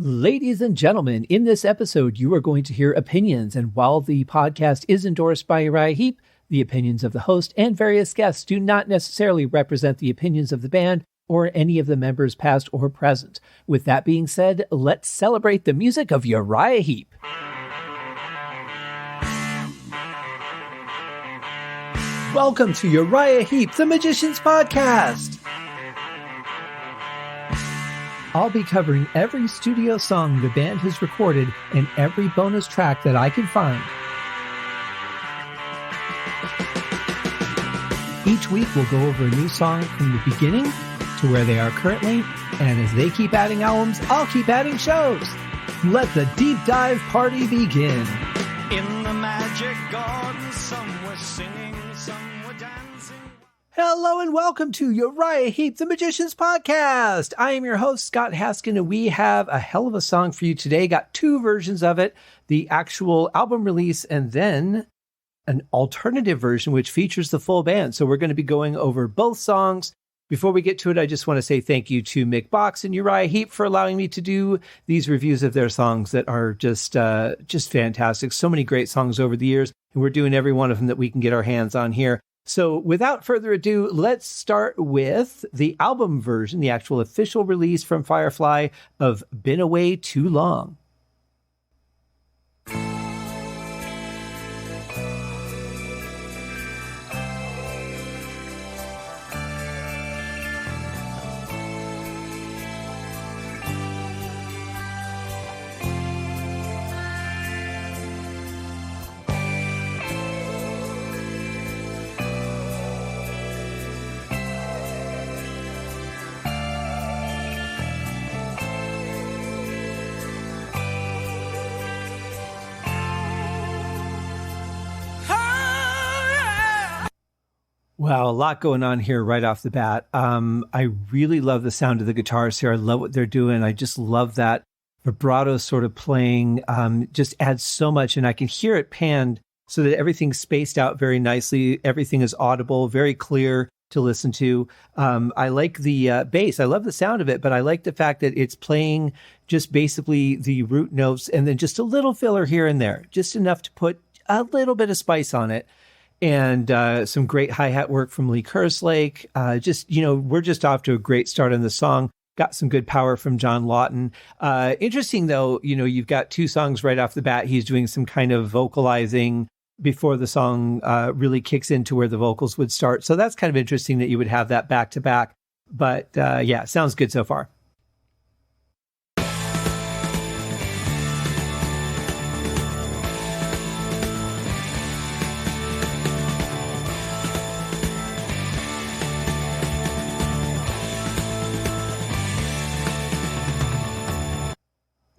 Ladies and gentlemen, in this episode, you are going to hear opinions. And while the podcast is endorsed by Uriah Heep, the opinions of the host and various guests do not necessarily represent the opinions of the band or any of the members past or present. With that being said, let's celebrate the music of Uriah Heep. Welcome to Uriah Heep, the Magician's Podcast. I'll be covering every studio song the band has recorded and every bonus track that I can find. Each week we'll go over a new song from the beginning to where they are currently, and as they keep adding albums, I'll keep adding shows. Let the deep dive party begin. In the magic garden, some were singing, some were dancing. Hello and welcome to Uriah Heep, the Magician's Podcast. I am your host, Scott Haskin, and we have a hell of a song for you today. Got two versions of it, the actual album release and then an alternative version which features the full band. So we're going to be going over both songs. Before we get to it, I just want to say thank you to Mick Box and Uriah Heep for allowing me to do these reviews of their songs that are just fantastic. So many great songs over the years, and we're doing every one of them that we can get our hands on here. So without further ado, let's start with the album version, the actual official release from Firefly of Been Away Too Long. Wow, a lot going on here right off the bat. I really love the sound of the guitars here. I love what they're doing. I just love that vibrato sort of playing. Just adds so much, and I can hear it panned so that everything's spaced out very nicely. Everything is audible, very clear to listen to. I like the bass. I love the sound of it, but I like the fact that it's playing just basically the root notes and then just a little filler here and there, just enough to put a little bit of spice on it. And some great hi-hat work from Kerslake. We're just off to a great start on the song. Got some good power from John Lawton. Interesting, though, you've got two songs right off the bat. He's doing some kind of vocalizing before the song really kicks into where the vocals would start. So that's kind of interesting that you would have that back-to-back. But yeah, sounds good so far.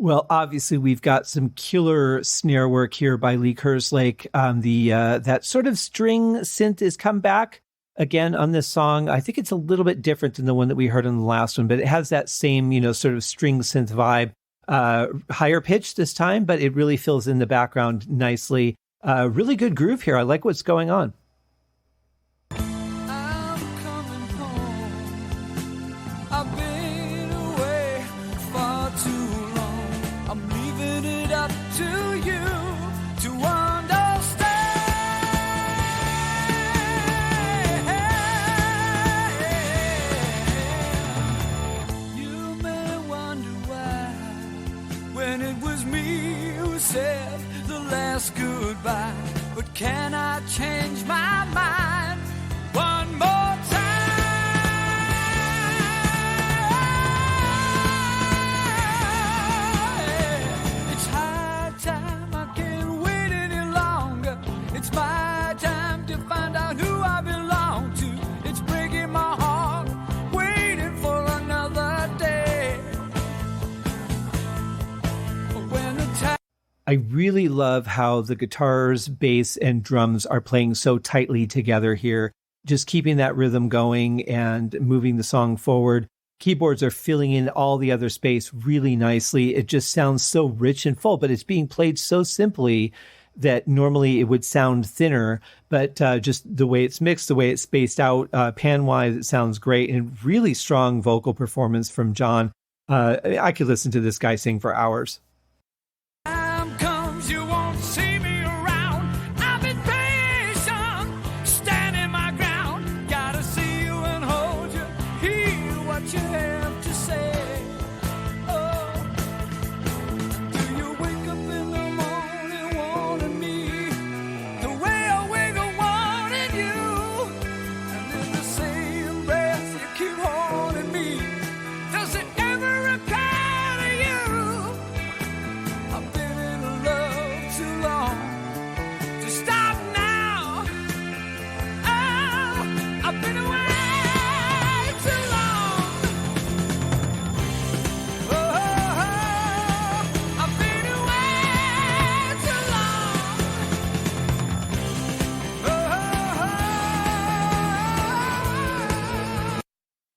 Well, obviously, we've got some killer snare work here by Kerslake. That sort of string synth has come back again on this song. I think it's a little bit different than the one that we heard on the last one, but it has that same, sort of string synth vibe. Higher pitch this time, but it really fills in the background nicely. Really good groove here. I like what's going on. Said the last goodbye, but can I change my mind one more time? It's high time, I can't wait any longer. It's my time to find out who I belong to. It's breaking my heart, waiting for another day. When the time I really love how the guitars, bass, and drums are playing so tightly together here, just keeping that rhythm going and moving the song forward. Keyboards are filling in all the other space really nicely. It just sounds so rich and full, but it's being played so simply that normally it would sound thinner, but just the way it's mixed, the way it's spaced out, pan-wise, it sounds great, and really strong vocal performance from John. I could listen to this guy sing for hours. Time comes, you won't see me around. I've been patient, standing my ground. Gotta see you and hold you, hear what you have to say. Oh, do you wake up in the morning wanting me the way I wake up wanting you? And in the same breath you keep holding me. Does it ever occur to you? I've been in love too long to stop now. Oh, I've been away too long. Oh, I've been away too long.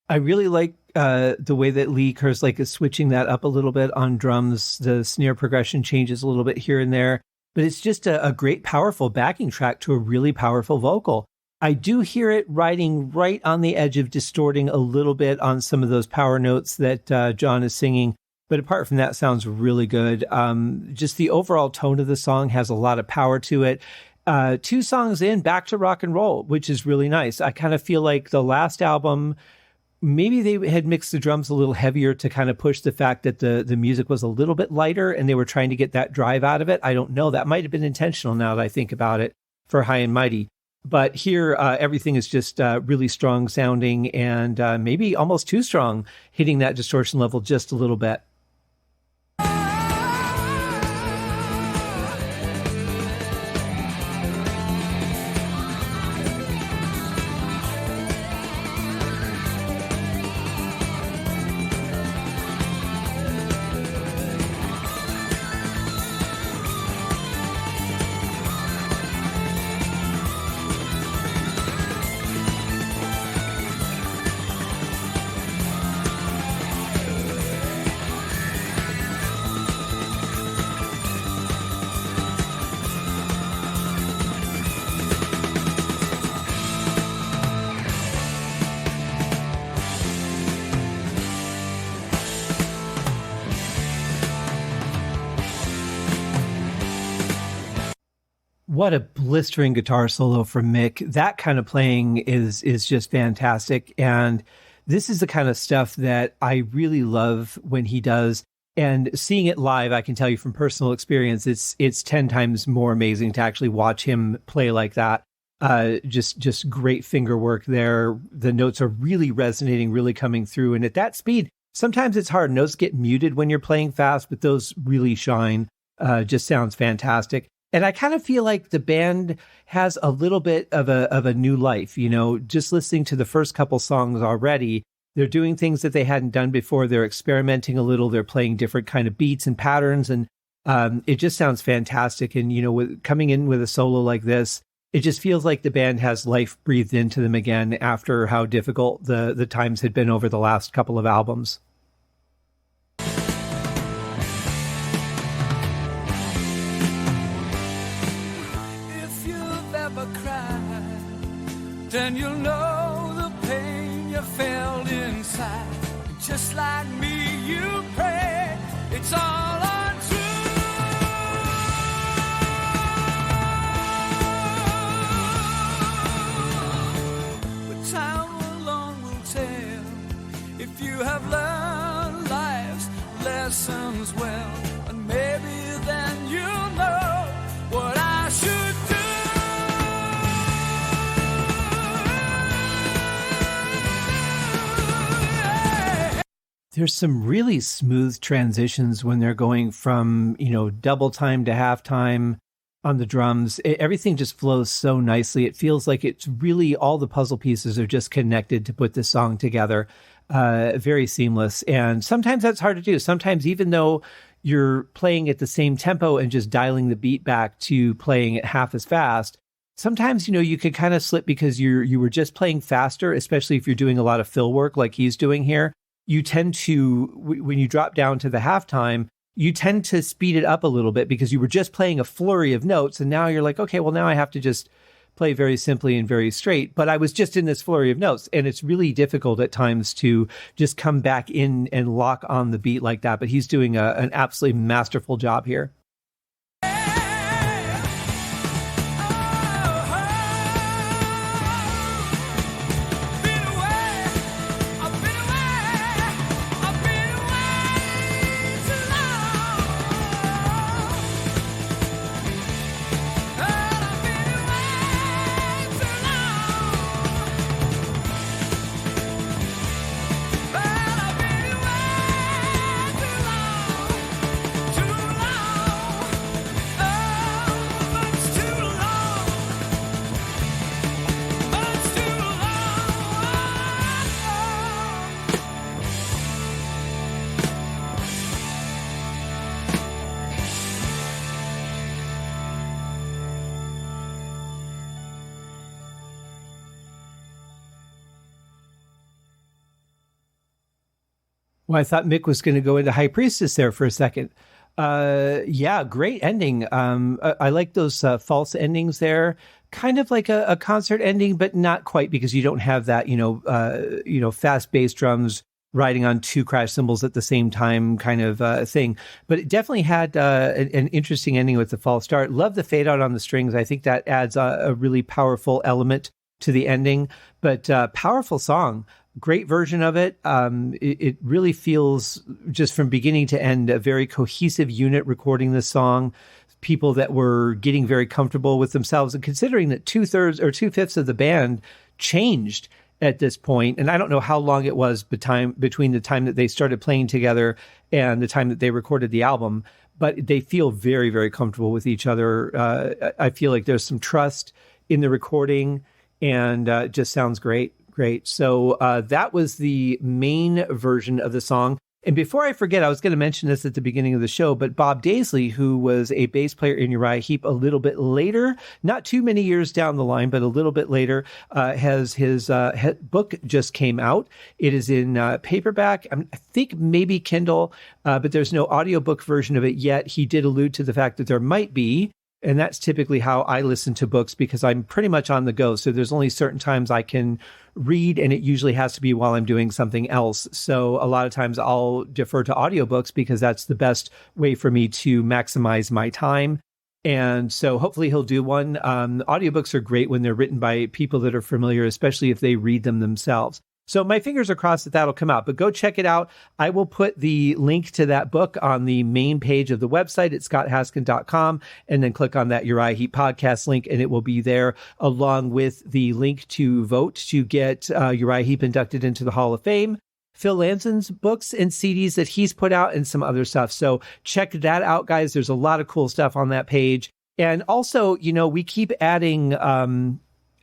I really like the way that Lee Kerslake is switching that up a little bit on drums. The snare progression changes a little bit here and there, but it's just a great, powerful backing track to a really powerful vocal. I do hear it riding right on the edge of distorting a little bit on some of those power notes that John is singing. But apart from that, sounds really good. Just the overall tone of the song has a lot of power to it. 2 songs in, back to rock and roll, which is really nice. I kind of feel like the last album, maybe they had mixed the drums a little heavier to kind of push the fact that the music was a little bit lighter and they were trying to get that drive out of it. I don't know. That might have been intentional now that I think about it for High and Mighty. But here, everything is just really strong sounding and maybe almost too strong, hitting that distortion level just a little bit. What a blistering guitar solo from Mick. That kind of playing is just fantastic. And this is the kind of stuff that I really love when he does. And seeing it live, I can tell you from personal experience, it's 10 times more amazing to actually watch him play like that. Just great finger work there. The notes are really resonating, really coming through. And at that speed, sometimes it's hard. Notes get muted when you're playing fast, but those really shine. Just sounds fantastic. And I kind of feel like the band has a little bit of a new life, you know, just listening to the first couple songs already. They're doing things that they hadn't done before. They're experimenting a little. They're playing different kind of beats and patterns. And it just sounds fantastic. And, you know, coming in with a solo like this, it just feels like the band has life breathed into them again after how difficult the times had been over the last couple of albums. Then you'll know the pain you felt inside. Just like me, you pray it's all untrue. But time alone will tell if you have learned life's lessons well. And maybe then you'll know what I should do. There's some really smooth transitions when they're going from, you know, double time to halftime on the drums. Everything just flows so nicely. It feels like it's really all the puzzle pieces are just connected to put this song together. Very seamless. And sometimes that's hard to do. Sometimes even though you're playing at the same tempo and just dialing the beat back to playing it half as fast, sometimes, you know, you could kind of slip because you were just playing faster, especially if you're doing a lot of fill work like he's doing here. You tend to, when you drop down to the halftime, you tend to speed it up a little bit because you were just playing a flurry of notes. And now you're like, okay, well, now I have to just play very simply and very straight. But I was just in this flurry of notes, and it's really difficult at times to just come back in and lock on the beat like that. But he's doing an absolutely masterful job here. Well, I thought Mick was going to go into High Priestess there for a second. Yeah, great ending. I like those false endings there. Kind of like a concert ending, but not quite, because you don't have that, fast bass drums riding on two crash cymbals at the same time kind of thing. But it definitely had an interesting ending with the false start. Love the fade out on the strings. I think that adds a really powerful element to the ending, but powerful song. Great version of it. It really feels, just from beginning to end, a very cohesive unit recording this song. People that were getting very comfortable with themselves, and considering that 2/3 or 2/5 of the band changed at this point, and I don't know how long it was between the time that they started playing together and the time that they recorded the album, but they feel very, very comfortable with each other. I feel like there's some trust in the recording, and it just sounds great. Great. So that was the main version of the song. And before I forget, I was going to mention this at the beginning of the show, but Bob Daisley, who was a bass player in Uriah Heep a little bit later, not too many years down the line, but a little bit later, has his book just came out. It is in paperback, I think maybe Kindle, but there's no audiobook version of it yet. He did allude to the fact that there might be. And that's typically how I listen to books, because I'm pretty much on the go. So there's only certain times I can read, and it usually has to be while I'm doing something else. So a lot of times I'll defer to audiobooks, because that's the best way for me to maximize my time. And so hopefully he'll do one. Audiobooks are great when they're written by people that are familiar, especially if they read them themselves. So my fingers are crossed that that'll come out, but go check it out. I will put the link to that book on the main page of the website at scotthaskin.com, and then click on that Uriah Heep podcast link, and it will be there, along with the link to vote to get Uriah Heep inducted into the Hall of Fame, Phil Lanson's books and CDs that he's put out, and some other stuff. So check that out, guys. There's a lot of cool stuff on that page. And also, we keep adding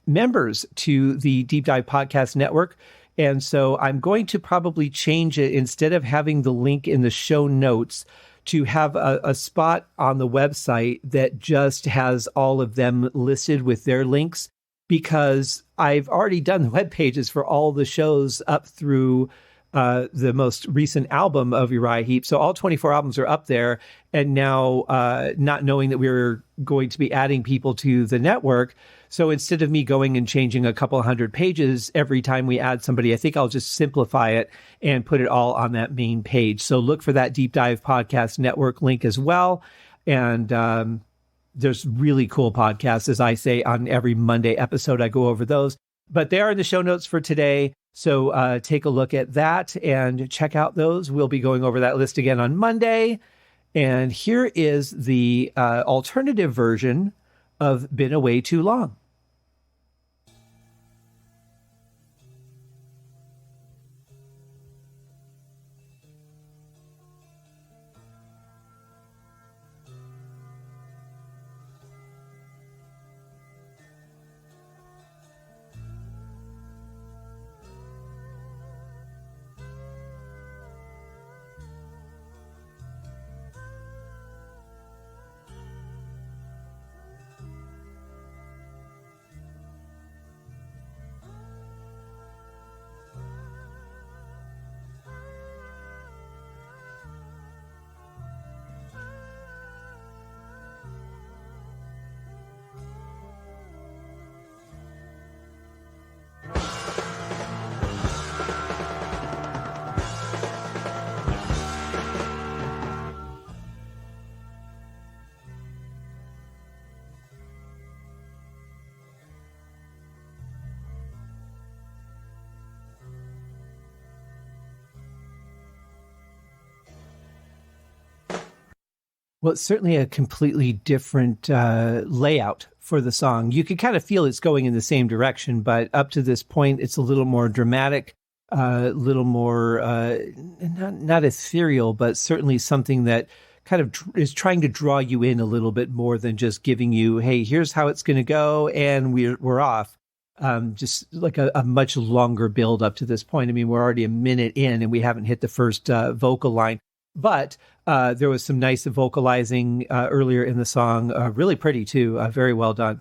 members to the Deep Dive Podcast Network. And so I'm going to probably change it, instead of having the link in the show notes, to have a spot on the website that just has all of them listed with their links, because I've already done the web pages for all the shows up through the most recent album of Uriah Heep. So all 24 albums are up there. And now, not knowing that we were going to be adding people to the network, so instead of me going and changing a couple hundred pages every time we add somebody, I think I'll just simplify it and put it all on that main page. So look for that Deep Dive Podcast Network link as well. And there's really cool podcasts, as I say, on every Monday episode. I go over those, but they are in the show notes for today. So take a look at that and check out those. We'll be going over that list again on Monday. And here is the alternative version of Been Away Too Long. Well, it's certainly a completely different layout for the song. You can kind of feel it's going in the same direction, but up to this point, it's a little more dramatic, a little more not ethereal, but certainly something that kind of is trying to draw you in a little bit more than just giving you, hey, here's how it's going to go, and we're off. Just like a much longer build up to this point. I mean, we're already a minute in, and we haven't hit the first vocal line. But there was some nice vocalizing earlier in the song. Really pretty, too. Very well done.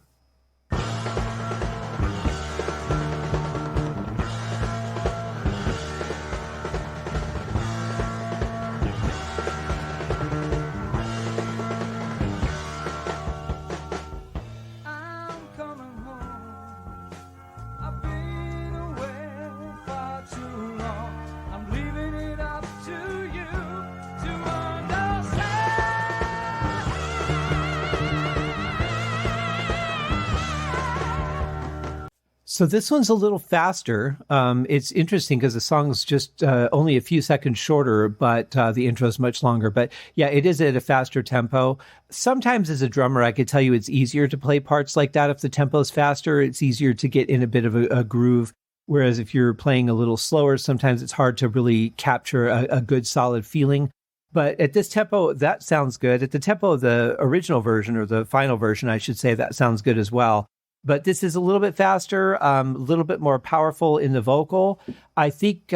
So this one's a little faster. It's interesting because the song's just only a few seconds shorter, but the intro is much longer. But yeah, it is at a faster tempo. Sometimes as a drummer, I could tell you it's easier to play parts like that. If the tempo is faster, it's easier to get in a bit of a groove. Whereas if you're playing a little slower, sometimes it's hard to really capture a good solid feeling. But at this tempo, that sounds good. At the tempo of the original version, or the final version, I should say, that sounds good as well. But this is a little bit faster, a little bit more powerful in the vocal. I think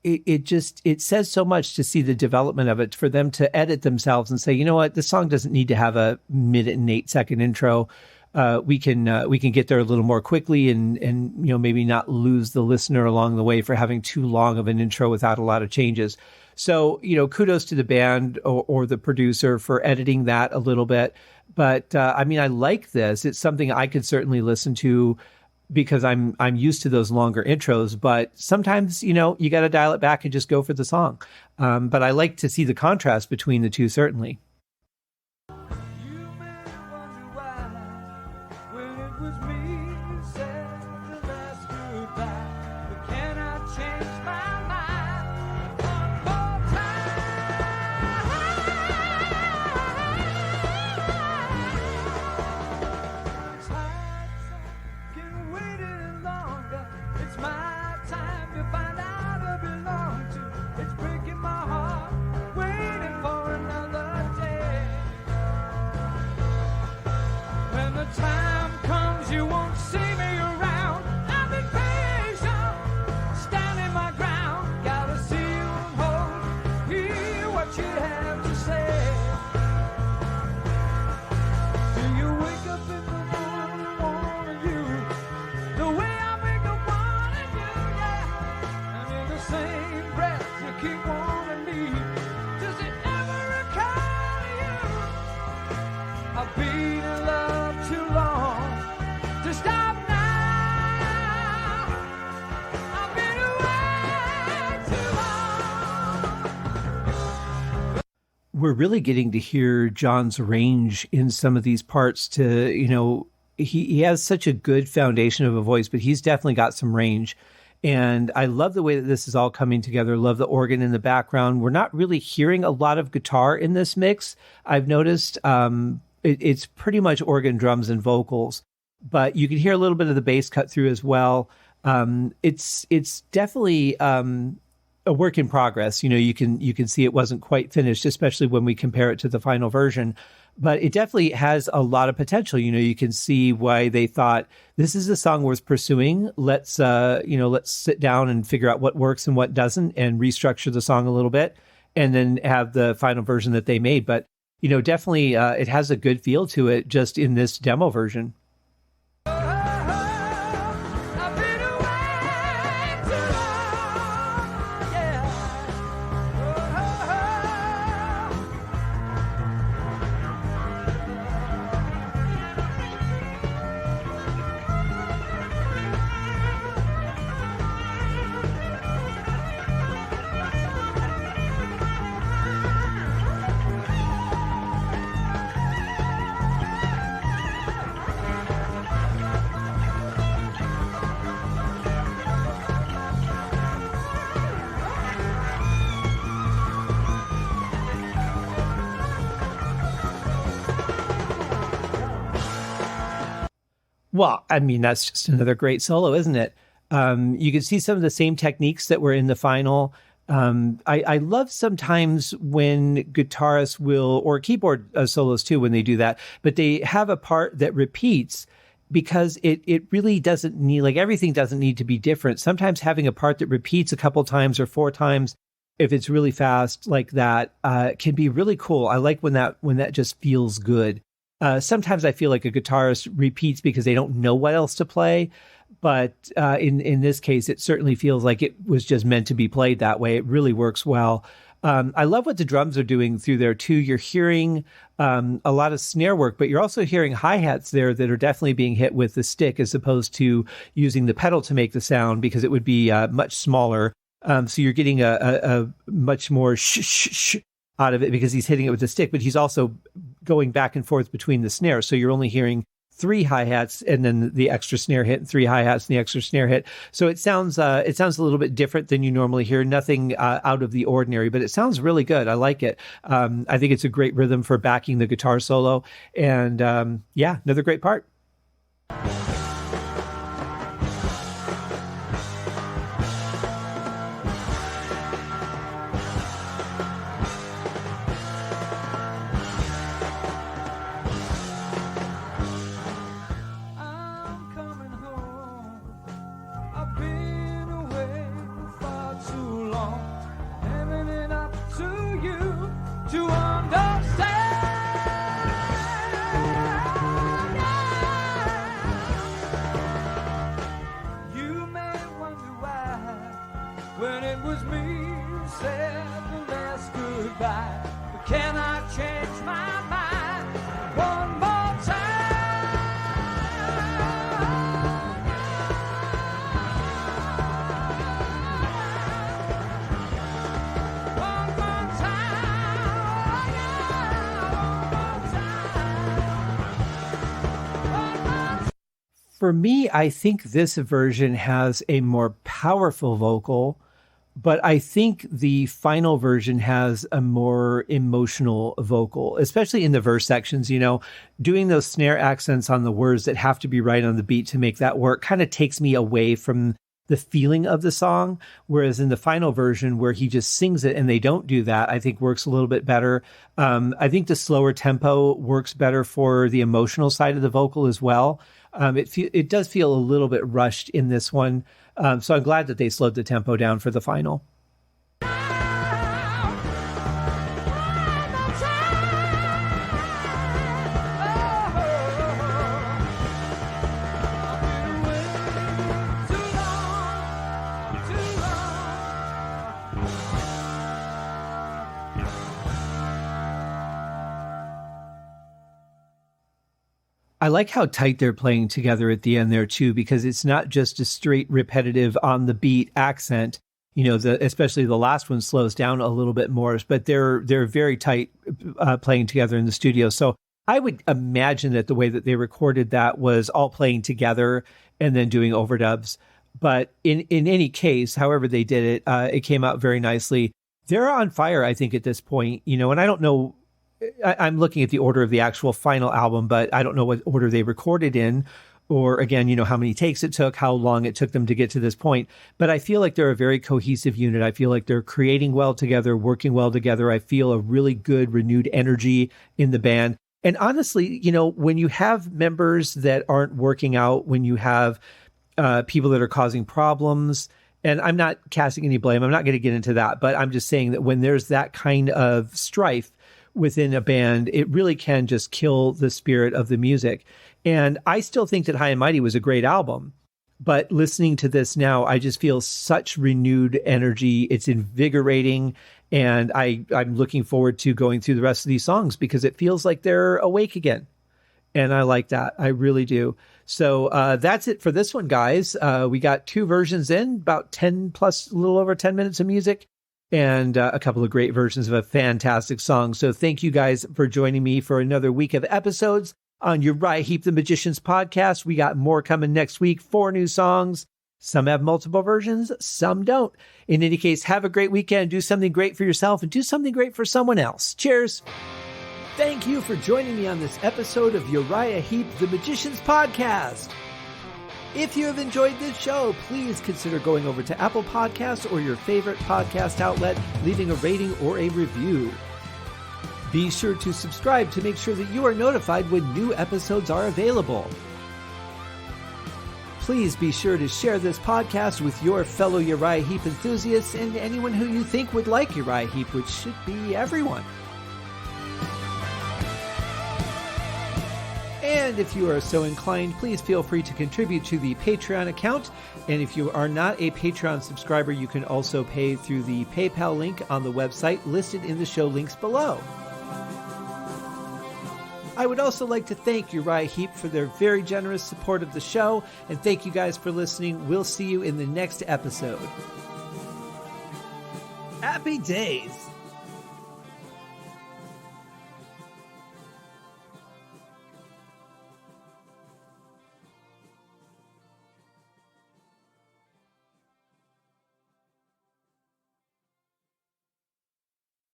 it says so much to see the development of it, for them to edit themselves and say, you know what, this song doesn't need to have a 1-minute-and-8-second intro. We can get there a little more quickly and maybe not lose the listener along the way for having too long of an intro without a lot of changes. So, kudos to the band or the producer for editing that a little bit. But I like this. It's something I could certainly listen to because I'm used to those longer intros. But sometimes, you got to dial it back and just go for the song. But I like to see the contrast between the two, certainly. We're really getting to hear John's range in some of these parts. He has such a good foundation of a voice, but he's definitely got some range. And I love the way that this is all coming together. Love the organ in the background. We're not really hearing a lot of guitar in this mix. I've noticed it's pretty much organ, drums, and vocals, but you can hear a little bit of the bass cut through as well. It's definitely a work in progress. You can see it wasn't quite finished, especially when we compare it to the final version. But it definitely has a lot of potential. You can see why they thought this is a song worth pursuing. Let's sit down and figure out what works and what doesn't, and restructure the song a little bit, and then have the final version that they made. But definitely it has a good feel to it just in this demo version. Well, I mean, that's just another great solo, isn't it? You can see some of the same techniques that were in the final. I love sometimes when guitarists will, or keyboard solos too, when they do that, but they have a part that repeats because it really doesn't need, like everything doesn't need to be different. Sometimes having a part that repeats a couple times or 4 times, if it's really fast like that, can be really cool. I like when that just feels good. Sometimes I feel like a guitarist repeats because they don't know what else to play. But in this case, it certainly feels like it was just meant to be played that way. It really works well. I love what the drums are doing through there, too. You're hearing a lot of snare work, but you're also hearing hi-hats there that are definitely being hit with the stick as opposed to using the pedal to make the sound because it would be much smaller. So you're getting a much more shh out of it because he's hitting it with the stick, but he's also going back and forth between the snares. So you're only hearing 3 hi-hats and then the extra snare hit, and 3 hi-hats and the extra snare hit. So it sounds a little bit different than you normally hear. Nothing out of the ordinary, but it sounds really good. I like it. I think it's a great rhythm for backing the guitar solo. And another great part. For me, I think this version has a more powerful vocal, but I think the final version has a more emotional vocal, especially in the verse sections. You know, doing those snare accents on the words that have to be right on the beat to make that work kind of takes me away from the feeling of the song. Whereas in the final version where he just sings it and they don't do that, I think works a little bit better. I think the slower tempo works better for the emotional side of the vocal as well. It does feel a little bit rushed in this one. So I'm glad that they slowed the tempo down for the final. I like how tight they're playing together at the end there too, because it's not just a straight repetitive on the beat accent. You know, especially the last one slows down a little bit more, but they're very tight playing together in the studio. So I would imagine that the way that they recorded that was all playing together and then doing overdubs. But in any case, however they did it, it came out very nicely. They're on fire, I think, at this point. You know, and I don't know. I'm looking at the order of the actual final album, but I don't know what order they recorded in, or again, you know, how many takes it took, how long it took them to get to this point. But I feel like they're a very cohesive unit. I feel like they're creating well together, working well together. I feel a really good renewed energy in the band. And honestly, you know, when you have members that aren't working out, when you have people that are causing problems, and I'm not casting any blame, I'm not going to get into that, but I'm just saying that when there's that kind of strife within a band, it really can just kill the spirit of the music. And I still think that High and Mighty was a great album, but listening to this now, I just feel such renewed energy. It's invigorating, and I'm looking forward to going through the rest of these songs because it feels like they're awake again. And I like that. I really do. So that's it for this one, guys. We got 2 versions in, about 10 plus, a little over 10 minutes of music, and a couple of great versions of a fantastic song. So thank you guys for joining me for another week of episodes on Uriah Heep the Magicians podcast. We got more coming next week, 4 new songs. Some have multiple versions, some don't. In any case, have a great weekend. Do something great for yourself and do something great for someone else. Cheers. Thank you for joining me on this episode of Uriah Heep the Magicians podcast. If you have enjoyed this show, please consider going over to Apple Podcasts or your favorite podcast outlet, leaving a rating or a review. Be sure to subscribe to make sure that you are notified when new episodes are available. Please be sure to share this podcast with your fellow Uriah Heep enthusiasts and anyone who you think would like Uriah Heep, which should be everyone. And if you are so inclined, please feel free to contribute to the Patreon account. And if you are not a Patreon subscriber, you can also pay through the PayPal link on the website listed in the show links below. I would also like to thank Uriah Heep for their very generous support of the show, and thank you guys for listening. We'll see you in the next episode. Happy days!